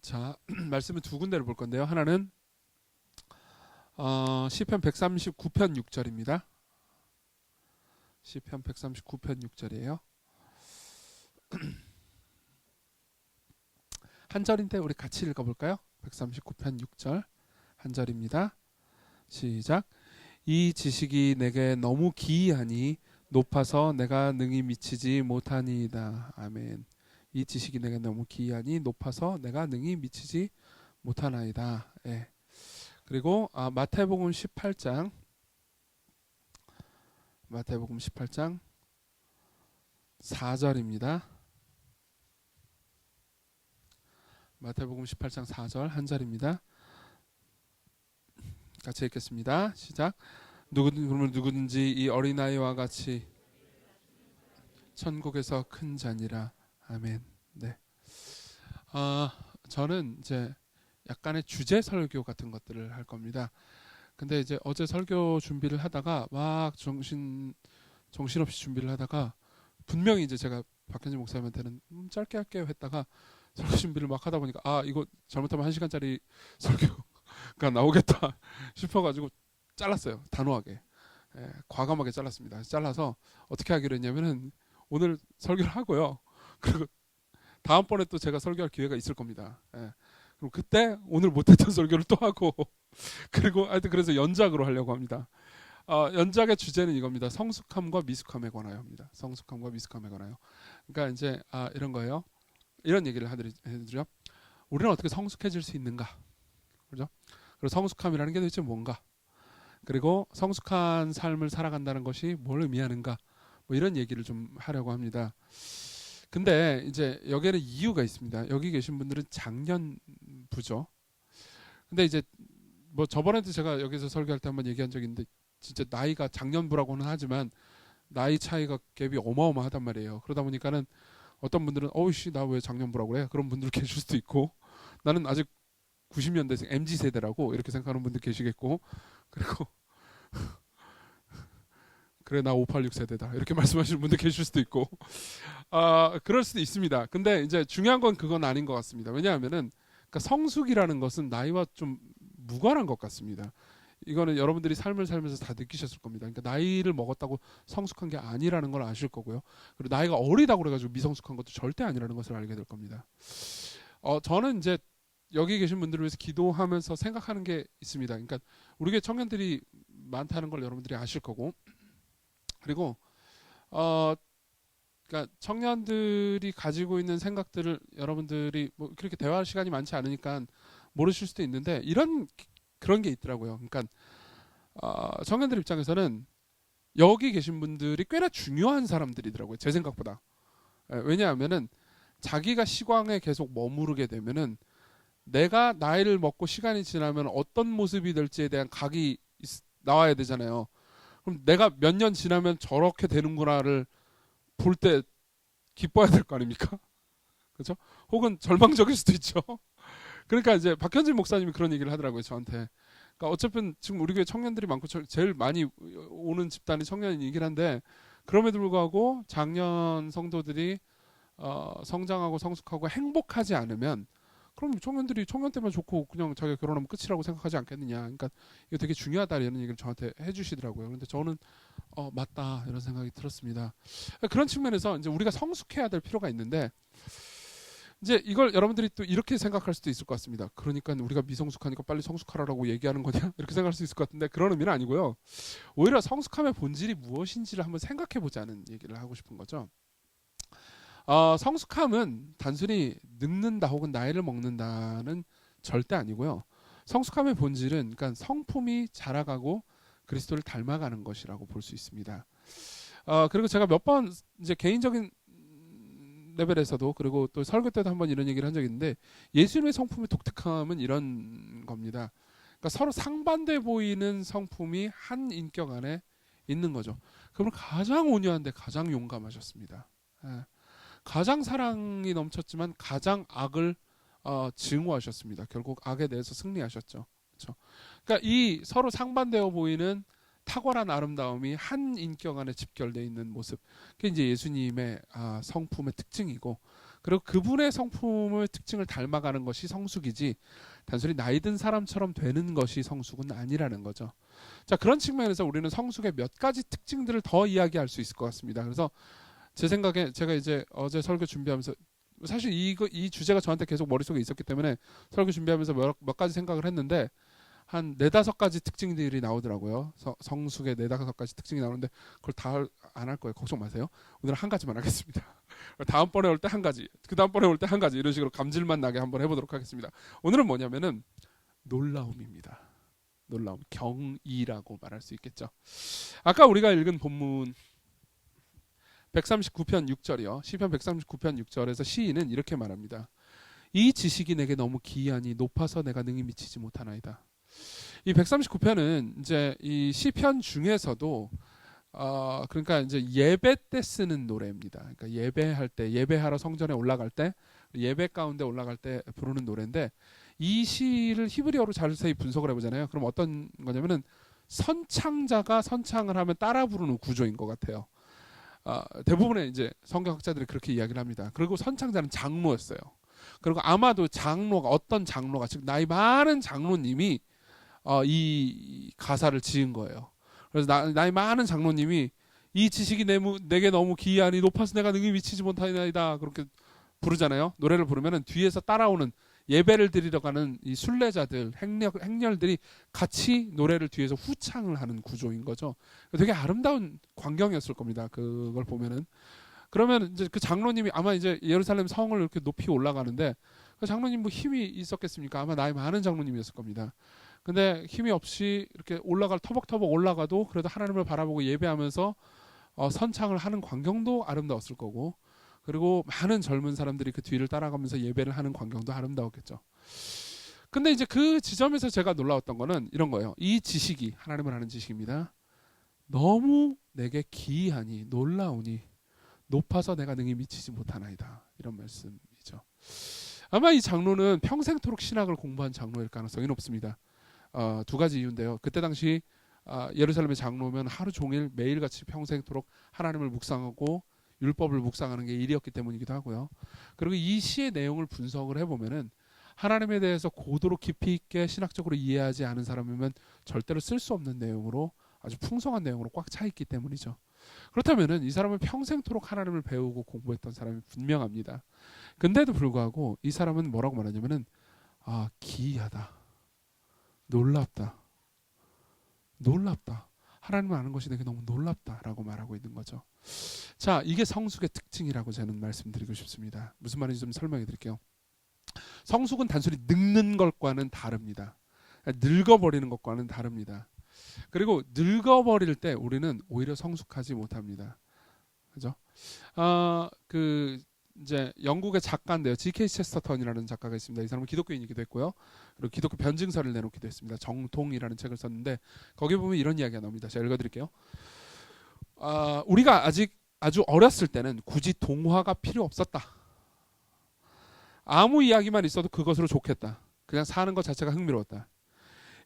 자, 말씀은 두 군데를 볼 건데요. 하나는 시편 139편 6절입니다. 시편 139편 6절이에요. 한 절인데 우리 같이 읽어볼까요? 139편 6절 한 절입니다. 시작. 이 지식이 내게 너무 기이하니 높아서 내가 능히 미치지 못하니이다. 아멘. 이 지식이 내게 너무 기이하니 높아서 내가 능히 미치지 못하나이다. 예. 그리고 마태복음 18장 4절입니다. 마태복음 18장 4절 한 절입니다. 같이 읽겠습니다. 시작. 누구든지 이 어린아이와 같이 천국에서 큰 자니라. 아멘. 네. 저는 이제 약간의 주제 설교 같은 것들을 할 겁니다. 근데 이제 어제 설교 준비를 하다가 막 정신없이 준비를 하다가 분명히 이제 제가 박현진 목사님한테는 짧게 할게요 했다가 설교 준비를 막 하다 보니까 이거 잘못하면 1시간짜리 설교가 나오겠다 싶어가지고 잘랐어요. 단호하게. 과감하게 잘랐습니다. 잘라서 어떻게 하기로 했냐면은 오늘 설교를 하고요. 그리고 다음번에 또 제가 설교할 기회가 있을 겁니다. 그럼 그때 오늘 못했던 설교를 또 하고 그리고 하여튼 그래서 연작으로 하려고 합니다. 연작의 주제는 이겁니다. 성숙함과 미숙함에 관하여 합니다. 성숙함과 미숙함에 관하여. 그러니까 이제 이런 거예요. 이런 얘기를 해드려. 우리는 어떻게 성숙해질 수 있는가? 그죠? 그리고 성숙함이라는 게 도대체 뭔가? 그리고 성숙한 삶을 살아간다는 것이 뭘 의미하는가? 뭐 이런 얘기를 좀 하려고 합니다. 근데 이제 여기에는 이유가 있습니다. 여기 계신 분들은 장년부죠. 근데 이제 뭐 저번에도 제가 여기서 설교할 때 한번 얘기한 적이 있는데 진짜 나이가 장년부라고는 하지만 나이 차이가 갭이 어마어마하단 말이에요. 그러다 보니까는 어떤 분들은 어우씨 나 왜 장년부라고 그래? 그런 분들 계실 수도 있고 나는 아직 90년대생 MZ세대라고 이렇게 생각하는 분들 계시겠고 그리고 그래 나 586세대다 이렇게 말씀하시는 분들 계실 수도 있고 그럴 수도 있습니다. 근데 이제 중요한 건 그건 아닌 것 같습니다. 왜냐하면은 그러니까 성숙이라는 것은 나이와 좀 무관한 것 같습니다. 이거는 여러분들이 삶을 살면서 다 느끼셨을 겁니다. 그러니까 나이를 먹었다고 성숙한 게 아니라는 걸 아실 거고요. 그리고 나이가 어리다고 그래가지고 미성숙한 것도 절대 아니라는 것을 알게 될 겁니다. 저는 이제 여기 계신 분들을 위해서 기도하면서 생각하는 게 있습니다. 그러니까 우리 교회 청년들이 많다는 걸 여러분들이 아실 거고 그리고 그러니까 청년들이 가지고 있는 생각들을 여러분들이 뭐 그렇게 대화할 시간이 많지 않으니까 모르실 수도 있는데 그런 게 있더라고요. 그러니까 청년들 입장에서는 여기 계신 분들이 꽤나 중요한 사람들이더라고요. 제 생각보다. 왜냐하면은 자기가 시광에 계속 머무르게 되면은 내가 나이를 먹고 시간이 지나면 어떤 모습이 될지에 대한 각이 나와야 되잖아요. 그럼 내가 몇 년 지나면 저렇게 되는구나를 볼 때 기뻐야 될 거 아닙니까? 그렇죠? 혹은 절망적일 수도 있죠. 그러니까 이제 박현진 목사님이 그런 얘기를 하더라고요, 저한테. 그러니까 어차피 지금 우리 교회 청년들이 많고 제일 많이 오는 집단이 청년이긴 한데 그럼에도 불구하고 작년 성도들이 성장하고 성숙하고 행복하지 않으면 그럼 청년들이 청년 때만 좋고 그냥 자기가 결혼하면 끝이라고 생각하지 않겠느냐. 그러니까 이거 되게 중요하다 이런 얘기를 저한테 해주시더라고요. 그런데 저는 맞다 이런 생각이 들었습니다. 그런 측면에서 이제 우리가 성숙해야 될 필요가 있는데 이제 이걸 여러분들이 또 이렇게 생각할 수도 있을 것 같습니다. 그러니까 우리가 미성숙하니까 빨리 성숙하라고 얘기하는 거냐 이렇게 생각할 수 있을 것 같은데 그런 의미는 아니고요. 오히려 성숙함의 본질이 무엇인지를 한번 생각해 보자는 얘기를 하고 싶은 거죠. 성숙함은 단순히 늙는다 혹은 나이를 먹는다는 절대 아니고요. 성숙함의 본질은 그러니까 성품이 자라가고 그리스도를 닮아가는 것이라고 볼 수 있습니다. 그리고 제가 몇 번 이제 개인적인 레벨에서도 그리고 또 설교 때도 한번 이런 얘기를 한 적이 있는데 예수님의 성품의 독특함은 이런 겁니다. 그러니까 서로 상반돼 보이는 성품이 한 인격 안에 있는 거죠. 그러면 가장 온유한데 가장 용감하셨습니다. 가장 사랑이 넘쳤지만 가장 악을 증오하셨습니다. 결국 악에 대해서 승리하셨죠. 그렇죠? 그러니까 이 서로 상반되어 보이는 탁월한 아름다움이 한 인격 안에 집결되어 있는 모습. 그게 이제 예수님의 성품의 특징이고 그리고 그분의 성품의 특징을 닮아가는 것이 성숙이지 단순히 나이 든 사람처럼 되는 것이 성숙은 아니라는 거죠. 자, 그런 측면에서 우리는 성숙의 몇 가지 특징들을 더 이야기할 수 있을 것 같습니다. 그래서 제 생각에 제가 이제 어제 설교 준비하면서 사실 이 주제가 저한테 계속 머릿속에 있었기 때문에 설교 준비하면서 몇 가지 생각을 했는데 한 네다섯 가지 특징들이 나오더라고요. 성숙의 네다섯 가지 특징이 나오는데 그걸 다 안 할 거예요. 걱정 마세요. 오늘 한 가지만 하겠습니다. 다음번에 올 때 한 가지, 그 다음번에 올 때 한 가지 이런 식으로 감질만 나게 한번 해보도록 하겠습니다. 오늘은 뭐냐면은 놀라움입니다. 놀라움, 경이라고 말할 수 있겠죠. 아까 우리가 읽은 본문 139편 6절이요. 시편 139편 6절에서 시인은 이렇게 말합니다. 이 지식이 내게 너무 기이하니 높아서 내가 능히 미치지 못하나이다. 이 139편은 이제 이 시편 중에서도 그러니까 이제 예배 때 쓰는 노래입니다. 그러니까 예배할 때, 예배하러 성전에 올라갈 때, 예배 가운데 올라갈 때 부르는 노래인데 이 시를 히브리어로 자세히 분석을 해보잖아요. 그럼 어떤 거냐면은 선창자가 선창을 하면 따라 부르는 구조인 것 같아요. 대부분의 이제 성경학자들이 그렇게 이야기를 합니다. 그리고 선창자는 장로였어요. 그리고 아마도 장로가 어떤 장로가 즉 나이 많은 장로님이 이 가사를 지은 거예요. 그래서 나이 많은 장로님이 이 지식이 내게 너무 기이하니 높아서 내가 능히 미치지 못하나이다 그렇게 부르잖아요. 노래를 부르면은 뒤에서 따라오는 예배를 드리러 가는 이 순례자들 행렬들이 같이 노래를 뒤에서 후창을 하는 구조인 거죠. 되게 아름다운 광경이었을 겁니다. 그걸 보면은 그러면 이제 그 장로님이 아마 이제 예루살렘 성을 이렇게 높이 올라가는데 그 장로님 뭐 힘이 있었겠습니까? 아마 나이 많은 장로님이었을 겁니다. 근데 힘이 없이 이렇게 터벅터벅 올라가도 그래도 하나님을 바라보고 예배하면서 선창을 하는 광경도 아름다웠을 거고 그리고 많은 젊은 사람들이 그 뒤를 따라가면서 예배를 하는 광경도 아름다웠겠죠. 근데 이제 그 지점에서 제가 놀라웠던 거는 이런 거예요. 이 지식이 하나님을 아는 지식입니다. 너무 내게 기이하니 놀라우니 높아서 내가 능히 미치지 못하나이다. 이런 말씀이죠. 아마 이 장로는 평생토록 신학을 공부한 장로일 가능성이 높습니다. 두 가지 이유인데요. 그때 당시 예루살렘의 장로면 하루 종일 매일같이 평생토록 하나님을 묵상하고 율법을 묵상하는 게 일이었기 때문이기도 하고요. 그리고 이 시의 내용을 분석을 해보면은 하나님에 대해서 고도로 깊이 있게 신학적으로 이해하지 않은 사람이면 절대로 쓸 수 없는 내용으로 아주 풍성한 내용으로 꽉 차 있기 때문이죠. 그렇다면은 이 사람은 평생토록 하나님을 배우고 공부했던 사람이 분명합니다. 근데도 불구하고 이 사람은 뭐라고 말하냐면은 기이하다, 놀랍다, 하나님을 아는 것이 내게 너무 놀랍다라고 말하고 있는 거죠. 자, 이게 성숙의 특징이라고 저는 말씀드리고 싶습니다. 무슨 말인지 좀 설명해 드릴게요. 성숙은 단순히 늙는 것과는 다릅니다. 늙어버리는 것과는 다릅니다. 그리고 늙어버릴 때 우리는 오히려 성숙하지 못합니다. 그죠? 이제 영국의 작가인데요. G.K. 체스터턴이라는 작가가 있습니다. 이 사람은 기독교인이기도 했고요. 그리고 기독교 변증서를 내놓기도 했습니다. 정통이라는 책을 썼는데 거기 보면 이런 이야기가 나옵니다. 제가 읽어드릴게요. 우리가 아주 어렸을 때는 굳이 동화가 필요 없었다. 아무 이야기만 있어도 그것으로 좋겠다. 그냥 사는 것 자체가 흥미로웠다.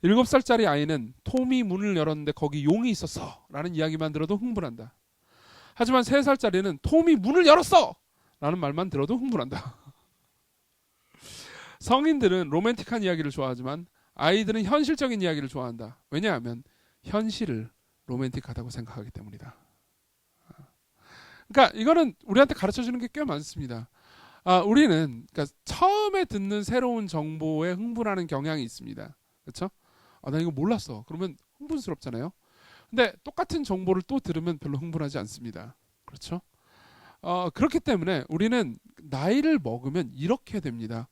7살짜리 아이는 톰이 문을 열었는데 거기 용이 있었어 라는 이야기만 들어도 흥분한다. 하지만 3살짜리는 톰이 문을 열었어 라는 말만 들어도 흥분한다. 성인들은 로맨틱한 이야기를 좋아하지만 아이들은 현실적인 이야기를 좋아한다. 왜냐하면 현실을 로맨틱하다고 생각하기 때문이다. 그러니까 이거는 우리한테 가르쳐주는 게 꽤 많습니다. 우리는 그러니까 처음에 듣는 새로운 정보에 흥분하는 경향이 있습니다. 그렇죠? 나 이거 몰랐어. 그러면 흥분스럽잖아요. 근데 똑같은 정보를 또 들으면 별로 흥분하지 않습니다. 그렇죠? 그렇기 때문에 우리는 나이를 먹으면 이렇게 됩니다.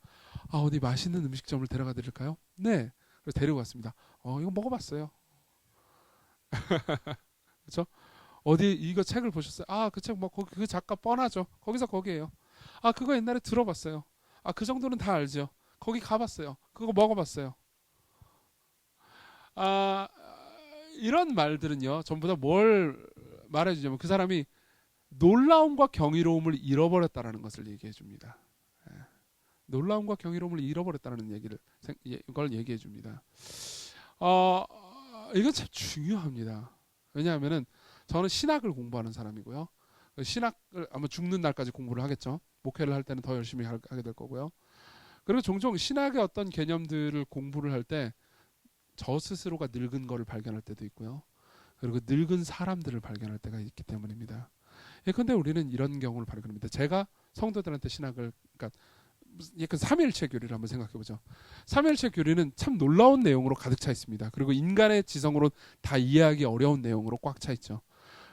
어디 맛있는 음식점을 데려가 드릴까요? 네. 그래서 데리고 갔습니다. 이거 먹어봤어요. 그렇죠? 어디 이거 책을 보셨어요? 그 책 뭐 그 작가 뻔하죠. 거기서 거기에요. 그거 옛날에 들어봤어요. 그 정도는 다 알죠. 거기 가봤어요. 그거 먹어봤어요. 이런 말들은요, 전부 다 뭘 말해주냐면 그 사람이 놀라움과 경이로움을 잃어버렸다라는 것을 얘기해 줍니다. 놀라움과 경이로움을 잃어버렸다는 이걸 얘기해 줍니다. 이건 참 중요합니다. 왜냐하면은 저는 신학을 공부하는 사람이고요. 신학을 아마 죽는 날까지 공부를 하겠죠. 목회를 할 때는 더 열심히 하게 될 거고요. 그리고 종종 신학의 어떤 개념들을 공부를 할 때 저 스스로가 늙은 거를 발견할 때도 있고요. 그리고 늙은 사람들을 발견할 때가 있기 때문입니다. 예컨대 우리는 이런 경우를 발견합니다. 제가 성도들한테 신학을, 그러니까 약간 삼위일체 교리를 한번 생각해 보죠. 삼위일체 교리는 참 놀라운 내용으로 가득 차 있습니다. 그리고 인간의 지성으로 다 이해하기 어려운 내용으로 꽉 차 있죠.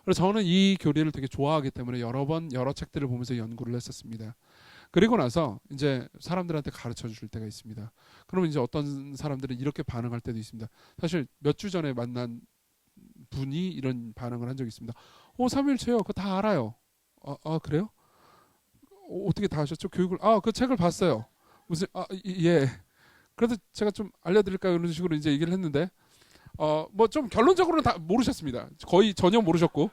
그래서 저는 이 교리를 되게 좋아하기 때문에 여러 책들을 보면서 연구를 했었습니다. 그리고 나서 이제 사람들한테 가르쳐 줄 때가 있습니다. 그러면 이제 어떤 사람들은 이렇게 반응할 때도 있습니다. 사실 몇 주 전에 만난 분이 이런 반응을 한 적이 있습니다. 삼일체요. 그거 다 알아요. 그래요? 어떻게 다 하셨죠? 교육을 그 책을 봤어요. 무슨 예. 그래도 제가 좀 알려드릴까요? 이런 식으로 이제 얘기를 했는데 뭐 좀 결론적으로는 다 모르셨습니다. 거의 전혀 모르셨고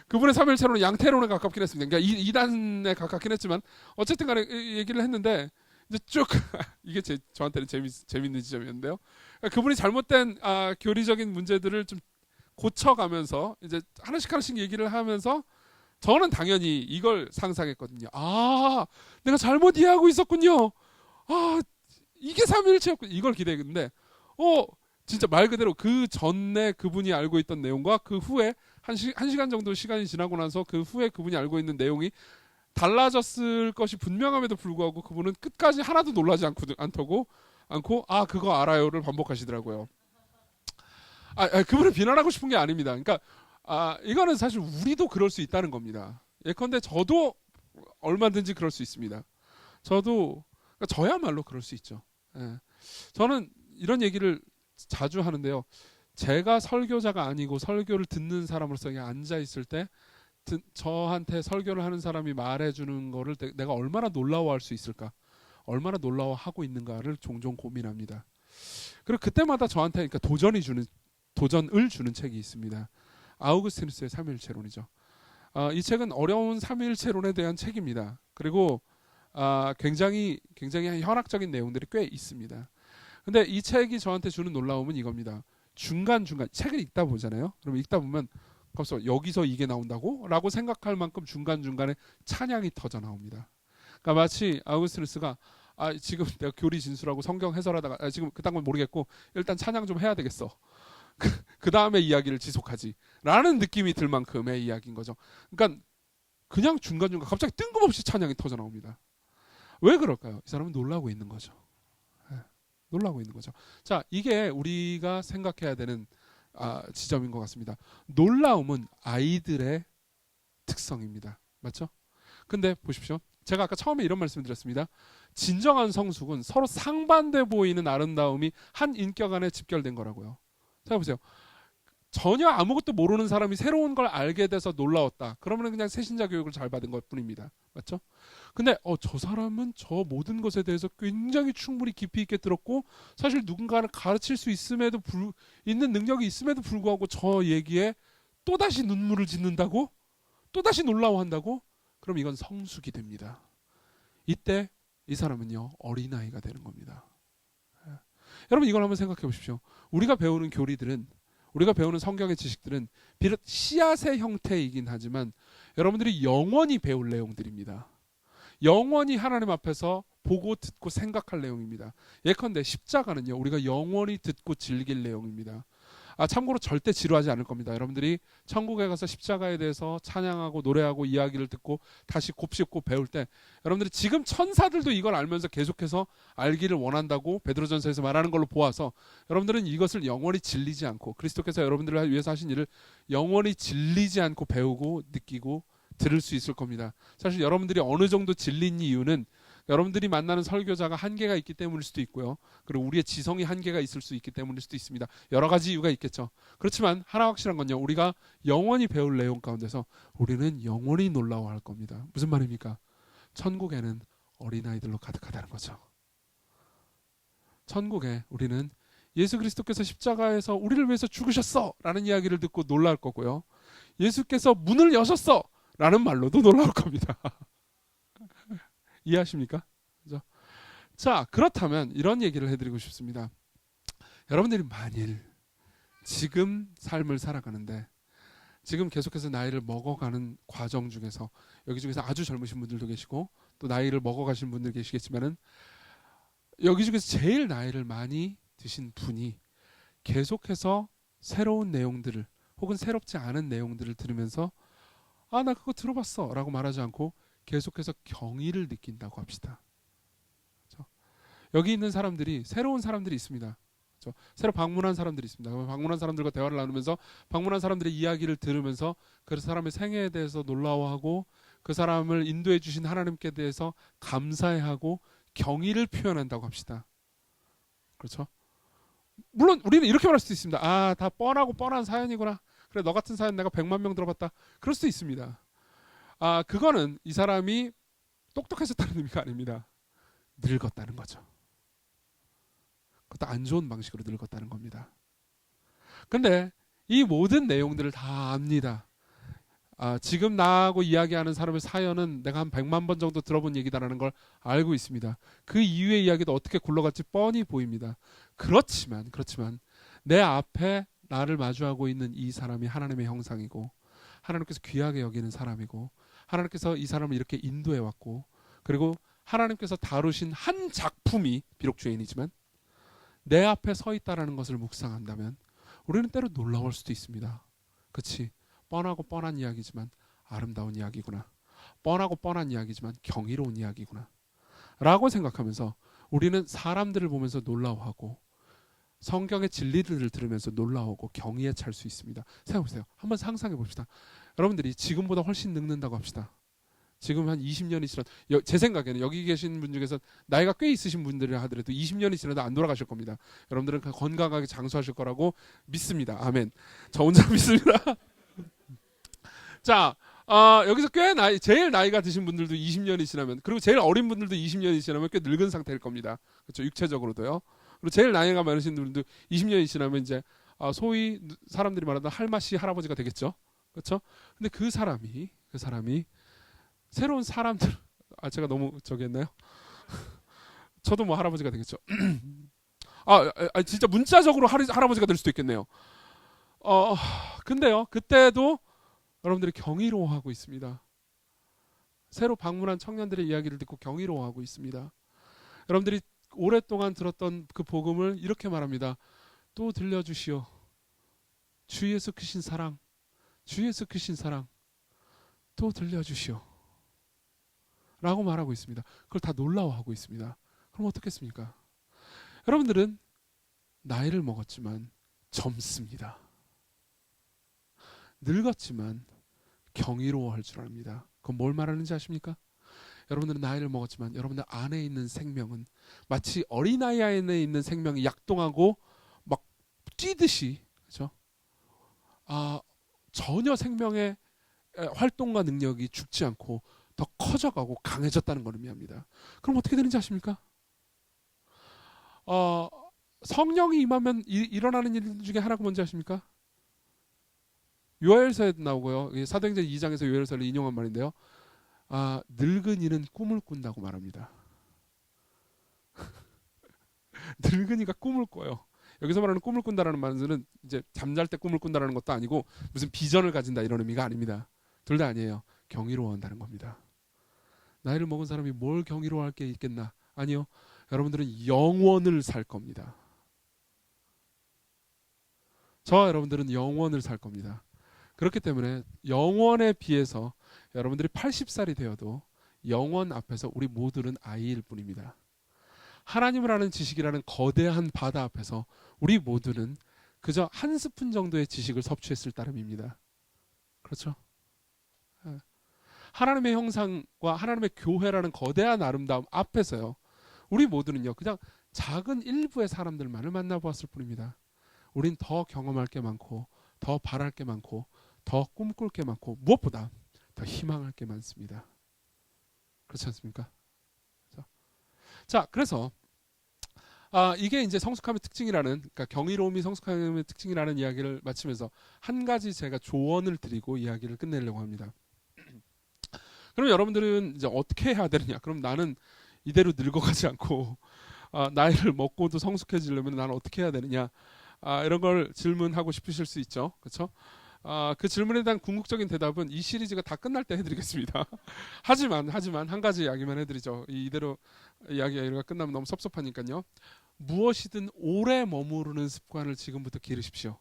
그분의 삼일체론은 양태론에 가깝긴 했습니다. 그러니까 이단에 가깝긴 했지만 어쨌든 간에 얘기를 했는데 이제 쭉 이게 저한테는 재밌는 지점이었는데요. 그러니까 그분이 잘못된 교리적인 문제들을 좀 고쳐가면서 이제 하나씩 얘기를 하면서 저는 당연히 이걸 상상했거든요. 내가 잘못 이해하고 있었군요. 이게 삼위일체였군요. 이걸 기대했는데 진짜 말 그대로 그 전에 그분이 알고 있던 내용과 그 후에 한 시간 정도 시간이 지나고 나서 그 후에 그분이 알고 있는 내용이 달라졌을 것이 분명함에도 불구하고 그분은 끝까지 하나도 놀라지 않고 그거 알아요를 반복하시더라고요. 그분을 비난하고 싶은 게 아닙니다. 그러니까 이거는 사실 우리도 그럴 수 있다는 겁니다. 예컨대 저도 얼마든지 그럴 수 있습니다. 그러니까 저야말로 그럴 수 있죠. 예. 저는 이런 얘기를 자주 하는데요. 제가 설교자가 아니고 설교를 듣는 사람으로서 그냥 앉아 있을 때 저한테 설교를 하는 사람이 말해주는 거를 내가 얼마나 놀라워할 수 있을까, 얼마나 놀라워하고 있는가를 종종 고민합니다. 그리고 그때마다 저한테 그러니까 도전을 주는 책이 있습니다. 아우구스티누스의 삼위일체론이죠. 이 책은 어려운 삼위일체론에 대한 책입니다. 그리고 굉장히 현학적인 내용들이 꽤 있습니다. 근데 이 책이 저한테 주는 놀라움은 이겁니다. 중간중간 책을 읽다 보잖아요. 그러면 읽다 보면 벌써 여기서 이게 나온다고? 라고 생각할 만큼 중간중간에 찬양이 터져 나옵니다. 그러니까 마치 아우구스티누스가 지금 내가 교리 진술하고 성경 해설하다가 지금 그딴 건 모르겠고 일단 찬양 좀 해야 되겠어. 그 다음에 이야기를 지속하지 라는 느낌이 들 만큼의 이야기인 거죠. 그러니까 그냥 중간중간 갑자기 뜬금없이 찬양이 터져 나옵니다. 왜 그럴까요? 이 사람은 놀라고 있는 거죠. 놀라고 있는 거죠. 자, 이게 우리가 생각해야 되는 지점인 것 같습니다. 놀라움은 아이들의 특성입니다. 맞죠? 근데 보십시오. 제가 아까 처음에 이런 말씀을 드렸습니다. 진정한 성숙은 서로 상반돼 보이는 아름다움이 한 인격 안에 집결된 거라고요. 생각해보세요. 전혀 아무것도 모르는 사람이 새로운 걸 알게 돼서 놀라웠다. 그러면 그냥 새신자 교육을 잘 받은 것 뿐입니다. 맞죠? 근데 저 사람은 저 모든 것에 대해서 굉장히 충분히 깊이 있게 들었고 사실 누군가를 가르칠 수 있는 능력이 있음에도 불구하고 저 얘기에 또다시 눈물을 짓는다고? 또다시 놀라워한다고? 그럼 이건 성숙이 됩니다. 이때 이 사람은요 어린아이가 되는 겁니다. 여러분 이걸 한번 생각해 보십시오. 우리가 배우는 교리들은 우리가 배우는 성경의 지식들은 비록 씨앗의 형태이긴 하지만 여러분들이 영원히 배울 내용들입니다. 영원히 하나님 앞에서 보고 듣고 생각할 내용입니다. 예컨대 십자가는요 우리가 영원히 듣고 즐길 내용입니다. 참고로 절대 지루하지 않을 겁니다. 여러분들이 천국에 가서 십자가에 대해서 찬양하고 노래하고 이야기를 듣고 다시 곱씹고 배울 때 여러분들이 지금 천사들도 이걸 알면서 계속해서 알기를 원한다고 베드로전서에서 말하는 걸로 보아서 여러분들은 이것을 영원히 질리지 않고 그리스도께서 여러분들을 위해서 하신 일을 영원히 질리지 않고 배우고 느끼고 들을 수 있을 겁니다. 사실 여러분들이 어느 정도 질린 이유는 여러분들이 만나는 설교자가 한계가 있기 때문일 수도 있고요. 그리고 우리의 지성이 한계가 있을 수 있기 때문일 수도 있습니다. 여러 가지 이유가 있겠죠. 그렇지만 하나 확실한 건요. 우리가 영원히 배울 내용 가운데서 우리는 영원히 놀라워할 겁니다. 무슨 말입니까? 천국에는 어린아이들로 가득하다는 거죠. 천국에 우리는 예수 그리스도께서 십자가에서 우리를 위해서 죽으셨어 라는 이야기를 듣고 놀랄 거고요. 예수께서 문을 여셨어 라는 말로도 놀라울 겁니다. 이해하십니까? 그죠? 자, 그렇다면 이런 얘기를 해드리고 싶습니다. 여러분들이 만일 지금 삶을 살아가는데 지금 계속해서 나이를 먹어가는 과정 중에서 여기 중에서 아주 젊으신 분들도 계시고 또 나이를 먹어가신 분들 계시겠지만은 여기 중에서 제일 나이를 많이 드신 분이 계속해서 새로운 내용들을 혹은 새롭지 않은 내용들을 들으면서 아, 나 그거 들어봤어 라고 말하지 않고 계속해서 경의를 느낀다고 합시다. 그렇죠? 여기 있는 사람들이 새로운 사람들이 있습니다. 그렇죠? 새로 방문한 사람들이 있습니다. 방문한 사람들과 대화를 나누면서 방문한 사람들의 이야기를 들으면서 그 사람의 생애에 대해서 놀라워하고 그 사람을 인도해 주신 하나님께 대해서 감사해하고 경의를 표현한다고 합시다. 그렇죠? 물론 우리는 이렇게 말할 수도 있습니다. 아, 다 뻔하고 뻔한 사연이구나. 그래, 너 같은 사연 내가 100만 명 들어봤다. 그럴 수도 있습니다. 아, 그거는 이 사람이 똑똑해졌다는 의미가 아닙니다. 늙었다는 거죠. 그것도 안 좋은 방식으로 늙었다는 겁니다. 근데 이 모든 내용들을 다 압니다. 아, 지금 나하고 이야기하는 사람의 사연은 내가 한 100만 번 정도 들어본 얘기다라는 걸 알고 있습니다. 그 이후의 이야기도 어떻게 굴러갈지 뻔히 보입니다. 그렇지만 내 앞에 나를 마주하고 있는 이 사람이 하나님의 형상이고 하나님께서 귀하게 여기는 사람이고 하나님께서 이 사람을 이렇게 인도해 왔고 그리고 하나님께서 다루신 한 작품이 비록 죄인이지만 내 앞에 서 있다라는 것을 묵상한다면 우리는 때로 놀라울 수도 있습니다. 그렇지? 뻔하고 뻔한 이야기지만 아름다운 이야기구나. 뻔하고 뻔한 이야기지만 경이로운 이야기구나. 라고 생각하면서 우리는 사람들을 보면서 놀라워하고 성경의 진리들을 들으면서 놀라워하고 경의에 찰 수 있습니다. 생각해보세요. 한번 상상해 봅시다. 여러분들이 지금보다 훨씬 늙는다고 합시다. 지금 한 20년이 지난 제 생각에는 여기 계신 분 중에서 나이가 꽤 있으신 분들이라 하더라도 20년이 지나도 안 돌아가실 겁니다. 여러분들은 건강하게 장수하실 거라고 믿습니다. 아멘. 저 혼자 믿습니다. 자, 여기서 꽤 제일 나이가 드신 분들도 20년이 지나면 그리고 제일 어린 분들도 20년이 지나면 꽤 늙은 상태일 겁니다. 그렇죠? 육체적으로도요. 그리고 제일 나이가 많으신 분들도 20년이 지나면 이제 소위 사람들이 말하는 할마씨 할아버지가 되겠죠. 그렇죠? 근데 그 사람이 새로운 사람들 제가 너무 저기 했나요? 저도 뭐 할아버지가 되겠죠. 진짜 문자적으로 할아버지가 될 수도 있겠네요. 근데요, 그때도 여러분들이 경이로워하고 있습니다. 새로 방문한 청년들의 이야기를 듣고 경이로워하고 있습니다. 여러분들이 오랫동안 들었던 그 복음을 이렇게 말합니다. 또 들려주시오. 주 예수 크신 사랑, 주 예수 크신 사랑, 또 들려주시오. 라고 말하고 있습니다. 그걸 다 놀라워하고 있습니다. 그럼 어떻겠습니까? 여러분들은 나이를 먹었지만 젊습니다. 늙었지만 경이로워할 줄 압니다. 그건 뭘 말하는지 아십니까? 여러분들은 나이를 먹었지만 여러분들 안에 있는 생명은 마치 어린아이 안에 있는 생명이 약동하고 막 뛰듯이, 그렇죠? 전혀 생명의 활동과 능력이 죽지 않고 더 커져가고 강해졌다는 걸 의미합니다. 그럼 어떻게 되는지 아십니까? 성령이 임하면 일어나는 일 중에 하나가 뭔지 아십니까? 요엘서에도 나오고요. 사도행전 2장에서 요엘서를 인용한 말인데요. 늙은이는 꿈을 꾼다고 말합니다. 늙은이가 꿈을 꿔요. 여기서 말하는 꿈을 꾼다라는 말은 이제 잠잘 때 꿈을 꾼다라는 것도 아니고 무슨 비전을 가진다 이런 의미가 아닙니다. 둘 다 아니에요. 경이로워한다는 겁니다. 나이를 먹은 사람이 뭘 경이로워할 게 있겠나? 아니요. 여러분들은 영원을 살 겁니다. 저와 여러분들은 영원을 살 겁니다. 그렇기 때문에 영원에 비해서 여러분들이 80살이 되어도 영원 앞에서 우리 모두는 아이일 뿐입니다. 하나님을 아는 지식이라는 거대한 바다 앞에서 우리 모두는 그저 한 스푼 정도의 지식을 섭취했을 따름입니다. 그렇죠? 하나님의 형상과 하나님의 교회라는 거대한 아름다움 앞에서요. 우리 모두는요. 그냥 작은 일부의 사람들만을 만나보았을 뿐입니다. 우린 더 경험할 게 많고 더 바랄 게 많고 더 꿈꿀 게 많고 무엇보다 더 희망할 게 많습니다. 그렇지 않습니까? 자, 그래서 이게 이제 성숙함의 특징이라는, 그러니까 경이로움이 성숙함의 특징이라는 이야기를 마치면서 한 가지 제가 조언을 드리고 이야기를 끝내려고 합니다. 그럼 여러분들은 이제 어떻게 해야 되느냐? 그럼 나는 이대로 늙어가지 않고 나이를 먹고도 성숙해지려면 나는 어떻게 해야 되느냐? 이런 걸 질문하고 싶으실 수 있죠, 그렇죠? 그 질문에 대한 궁극적인 대답은 이 시리즈가 다 끝날 때 해드리겠습니다. 하지만 한 가지 이야기만 해드리죠. 이대로 이야기가 끝나면 너무 섭섭하니까요. 무엇이든 오래 머무르는 습관을 지금부터 기르십시오.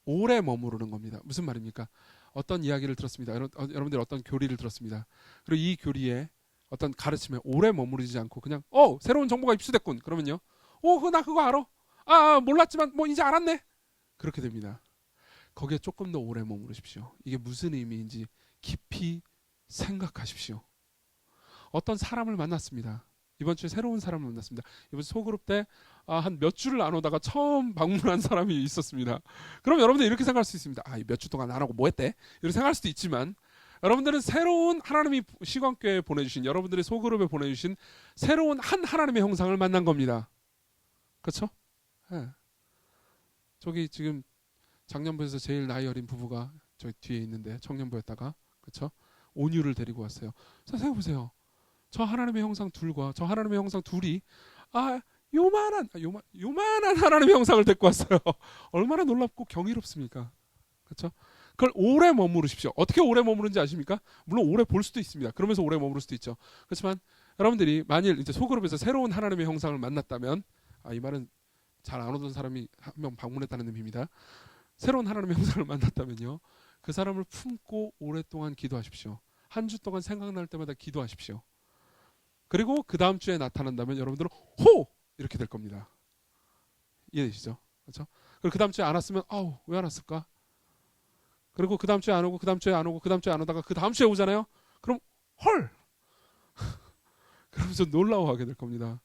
오래 머무르는 겁니다. 무슨 말입니까? 어떤 이야기를 들었습니다. 여러분들 어떤 교리를 들었습니다. 그리고 이 교리에 어떤 가르침에 오래 머무르지 않고 그냥 새로운 정보가 입수됐군. 그러면요. 나 그거 알아. 몰랐지만 뭐 이제 알았네. 그렇게 됩니다. 거기에 조금 더 오래 머무르십시오. 이게 무슨 의미인지 깊이 생각하십시오. 어떤 사람을 만났습니다. 이번 주에 새로운 사람을 만났습니다. 이번 주 소그룹 때 한 몇 주를 안 오다가 처음 방문한 사람이 있었습니다. 그럼 여러분들 이렇게 생각할 수 있습니다. 몇 주 동안 안 하고 뭐 했대? 이렇게 생각할 수도 있지만 여러분들은 새로운 하나님이 시간교회에 보내주신 여러분들의 소그룹에 보내주신 새로운 한 하나님의 형상을 만난 겁니다. 그렇죠? 네. 저기 지금 작년부에서 제일 나이 어린 부부가 저기 뒤에 있는데 청년부였다가 그렇죠? 온유를 데리고 왔어요. 자, 생각해보세요. 저 하나님의 형상 둘과 저 하나님의 형상 둘이 요만한 하나님의 형상을 데리고 왔어요. 얼마나 놀랍고 경이롭습니까? 그렇죠? 그걸 오래 머무르십시오. 어떻게 오래 머무르는지 아십니까? 물론 오래 볼 수도 있습니다. 그러면서 오래 머무를 수도 있죠. 그렇지만 여러분들이 만일 이제 소그룹에서 새로운 하나님의 형상을 만났다면 이 말은 잘 안 오던 사람이 한 명 방문했다는 의미입니다. 새로운 하나님의 형상을 만났다면요. 그 사람을 품고 오랫동안 기도하십시오. 한 주 동안 생각날 때마다 기도하십시오. 그리고 그 다음 주에 나타난다면 여러분들은 이렇게 될 겁니다. 이해되시죠? 그렇죠? 그리고 그 다음 주에 안 왔으면 왜 안 왔을까? 그리고 그 다음 주에 안 오고 그 다음 주에 안 오고 그 다음 주에 안 오다가 그 다음 주에 오잖아요. 그럼 그러면서 놀라워하게 될 겁니다.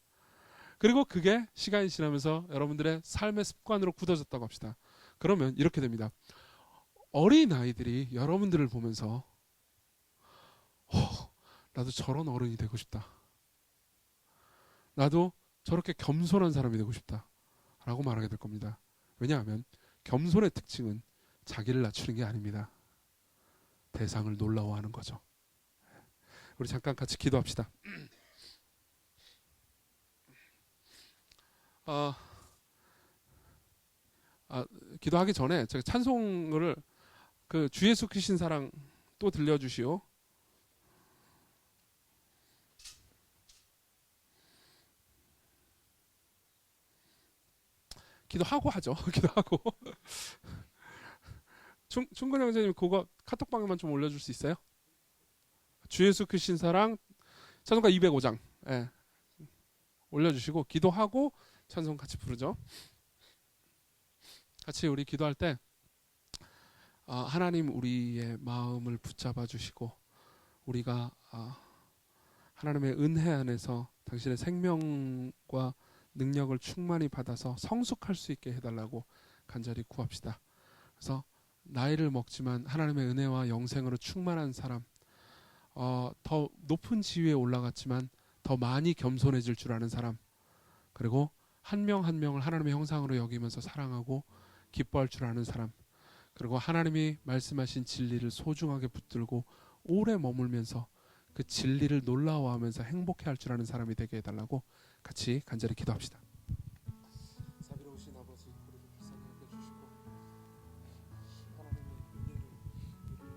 그리고 그게 시간이 지나면서 여러분들의 삶의 습관으로 굳어졌다고 합시다. 그러면 이렇게 됩니다. 어린 아이들이 여러분들을 보면서 나도 저런 어른이 되고 싶다. 나도 저렇게 겸손한 사람이 되고 싶다. 라고 말하게 될 겁니다. 왜냐하면 겸손의 특징은 자기를 낮추는 게 아닙니다. 대상을 놀라워하는 거죠. 우리 잠깐 같이 기도합시다. 기도하기 전에 제가 찬송을 주 예수 크신 사랑 또 들려주시오. 기도하고 하죠. 기도하고. 충근 형제님 그거 카톡방에만 좀 올려줄 수 있어요? 주 예수 크신 사랑 찬송가 205장 올려주시고 기도하고 찬송 같이 부르죠. 같이 우리 기도할 때 하나님 우리의 마음을 붙잡아 주시고 우리가 하나님의 은혜 안에서 당신의 생명과 능력을 충만히 받아서 성숙할 수 있게 해달라고 간절히 구합시다. 그래서 나이를 먹지만 하나님의 은혜와 영생으로 충만한 사람, 더 높은 지위에 올라갔지만 더 많이 겸손해질 줄 아는 사람, 그리고 한 명 한 명을 하나님의 형상으로 여기면서 사랑하고 기뻐할 줄 아는 사람, 그리고 하나님이 말씀하신 진리를 소중하게 붙들고 오래 머물면서 그 진리를 놀라워하면서 행복해할 줄 아는 사람이 되게 해달라고 같이 간절히 기도합시다.